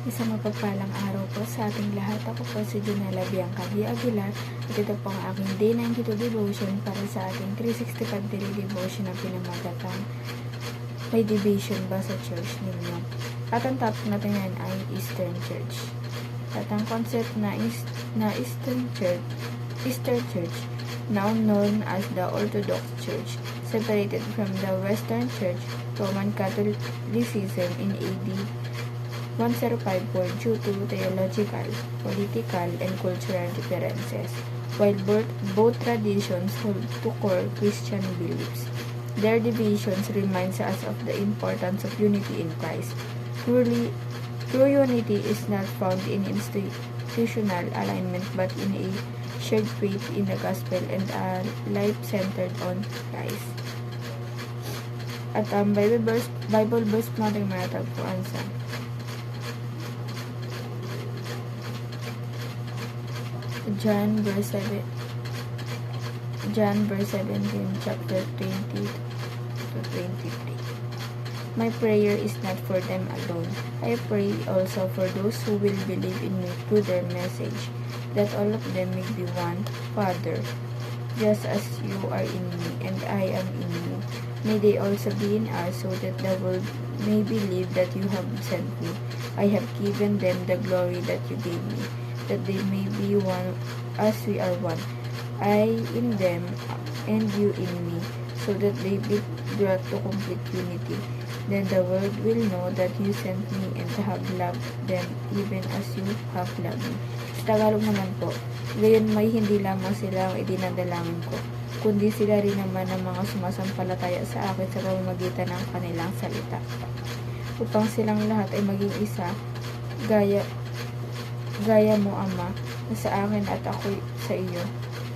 Isang mapagpalang araw po sa ating lahat. Ako po si Junella Bianca V. Aguilar at ito po ang aking Day 92 Devotion para sa ating 365 Daily Devotion na pinamagatang may division ba sa church ninyo? At ang topic natin yan ay Eastern Church. At ang concept na Eastern Church, now known as the Orthodox Church, separated from the Western Church, Roman Catholicism in AD 105 due to theological, political, and cultural differences. While both traditions hold to core Christian beliefs, their divisions reminds us of the importance of unity in Christ. True unity is not found in institutional alignment but in a shared faith in the gospel and a life centered on Christ. At ang Bible verse natin matatagpuan sa John verse 17, chapter 20 to 23. My prayer is not for them alone. I pray also for those who will believe in me through their message, that all of them may be one, Father, just as you are in me and I am in you. May they also be in us, so that the world may believe that you have sent me. I have given them the glory that you gave me, that they may be one as we are one, I in them and you in me, so that they be brought to complete unity. Then the world will know that you sent me and have loved them even as you have loved me. Sa Tagalog naman po, gayon may hindi lamang sila ang idinadalangin ko, kundi sila rin naman ang mga sumasampalataya sa akin sa pamamagitan ng kanilang salita, upang silang lahat ay maging isa, gaya mo, Ama, na sa akin at ako sa iyo.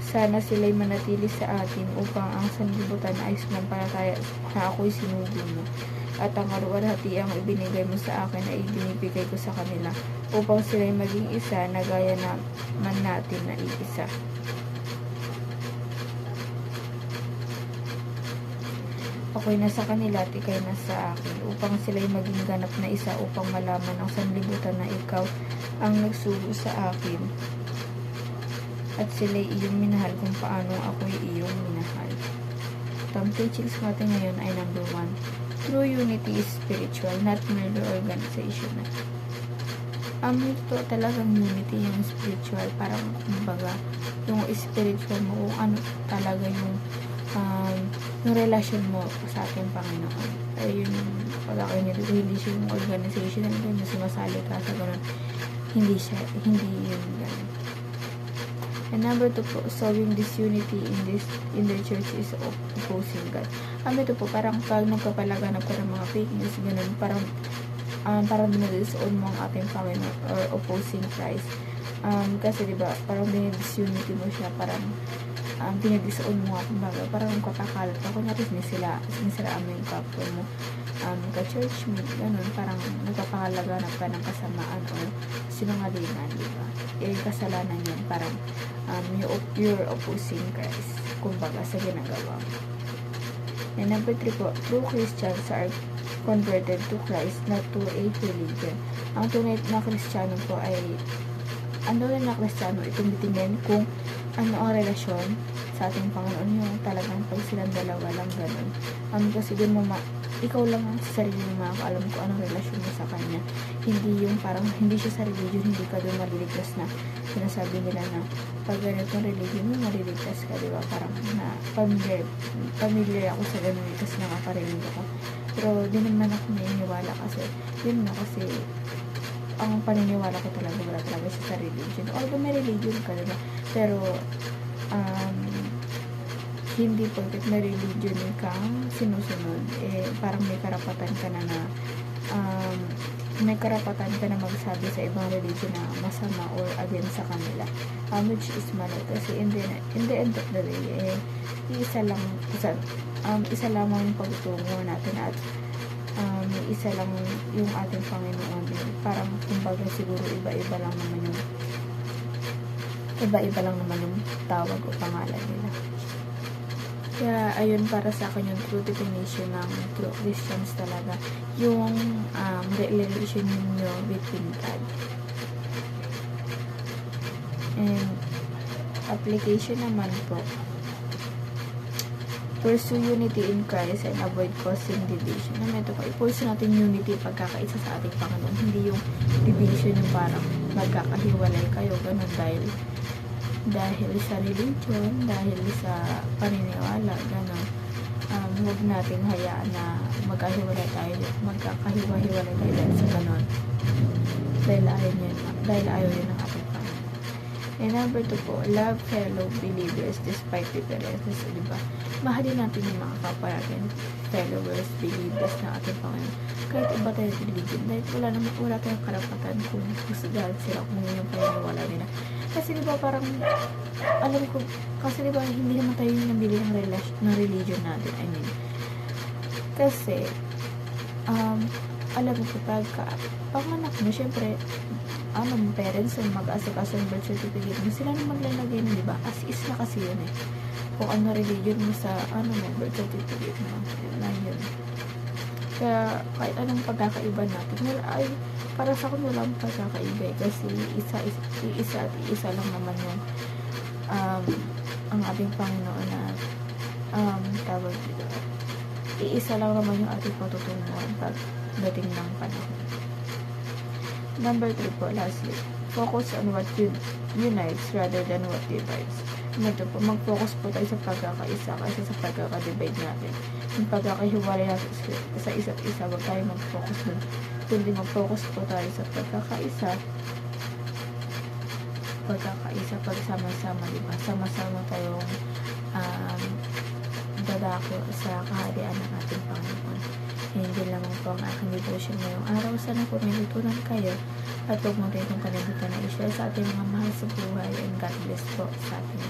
Sana sila'y manatili sa atin upang ang sanlibutan ay sumampalataya na ako'y sinugo mo. At ang karuwalhatiang ibinigay mo sa akin ay ibinibigay ko sa kanila, upang sila'y maging isa na gaya naman natin na iisa. Ako'y nasa kanila at ika'y nasa akin, upang sila'y maging ganap na isa, upang malaman ang sanlibutan na ikaw ang nagsugo sa akin, at sila'y iyong minahal kung paano ako'y iyong minahal. Ang teachings natin ngayon ay number 1. True unity is spiritual, not merely organizational. Ito talagang unity, yung spiritual, parang kumbaga, yung spiritual mo, kung ano talaga yung relasyon mo sa ating Panginoon. Ay yun, pag ako hindi siya yung organizational, yung sumasali ka sa ganun. Hindi yun ganun. And number 2 po, solving this unity in the church is opposing God. Ito po, parang pag nagkapalaganap ka ng mga fake news, ganun, parang dinadisoon mo ang ating Panginoon or opposing Christ. Kasi diba, parang dinadisunity mo siya, parang dinadisoon mo nga, kumbaga, parang katakalat ka, kunyari sinisiraan mo yung kapwa mo, ka-church mate, ganun, parang nagkapalaganap ka ng kasamaan o sinungalingan, diba? Kasalanan yan, parang you're opposing Christ, kumbaga, sa ginagawa mo. And number 3 po, true Christians are converted to Christ, not to a religion. Ang tunay na Kristiyano po ay, itinditingin kung ano ang relasyon sa ating Panginoon, yung talagang pag silang dalawa lang ganun. Kasi dun mo ikaw lang ang sa sarili mo makakaalam kung anong relasyon mo sa Kanya. Hindi yung parang, hindi siya sa religion, hindi ka doon maliligtas na sinasabi nila na pag ganitong religion mo, maliligtas ka, diba? Parang na familiar ako sa ganun kasi nakakarinig ako. Pero di naman ako naniniwala kasi, yun na kasi, ang paniniwala ko talaga, wala talaga siya sa religion. Although may religion ka, diba? Pero, hindi porket may religion kang sinusunod, parang may karapatan ka na magsabi sa ibang religion na masama or against sa kanila, which is mali kasi in the end of the day, isa lamang yung pagtungo natin at isa lang yung ating Panginoon. Parang kumbaga siguro iba-iba lang naman yung tawag o pangalan nila. Kaya, ayun, para sa akin yung true definition ng true Christians talaga. Yung relation ninyo between God. And, application naman po, pursue unity in Christ and avoid causing division. Ito po, i-pursue natin unity, pagkakaisa sa ating Panginoon. Hindi yung division, yung parang magkakahiwalay kayo, ganun, dahil sa religion, dahil sa paniniwala, ganun. Huwag nating hayaan na magkahiwalay tayo dahil sa ganun. Dahil ayaw yun ng ating Panginoon. And number 2 po, love fellow believers despite differences. Diba? Mahalin natin yung mga kapwa natin, followers, believers na ating Panginoon. Kahit iba tayo ng religion, dahil wala tayong karapatan kung gusto dahil sila kung yun yung paniniwala nila. Kasi diba parang, alam ko, kasi diba hindi naman tayo yung nabili ng religion natin. I mean, kasi, alam ko panganak mo, syempre, parents yung mag-asikaso ng birth certificate mo, sila na maglalagay na, diba? As is na kasi yun eh. Kung ano religion mo sa, birth certificate mo, yun na yun. Kaya, kahit anong pagkakaiba natin, para sa akin walang pagkakaiba eh, kasi isa lang naman yung, ang ating Panginoon na, tawag dito, iisa lang naman yung ating patutunguhan pagdating ng panahon. Number 3 po, lastly, focus on what unites rather than what divides. Ito po, mag-focus po tayo sa pagkakaisa kaysa sa pagkakadivide natin. Yung pagkakahiwalay natin sa isa't isa, wag tayo mag-focus dun. Kundi mag-focus po tayo sa pagkakaisa, pagsama-sama, diba? Sama-sama tayong dadako sa kaharian ng ating Panginoon. Hindi lamang po ang aking devotion ngayong araw. Sana po may tutunan kayo at huwag mo rin itong kalimutan na i-share sa ating mga mahal sa buhay, and God bless po sa ating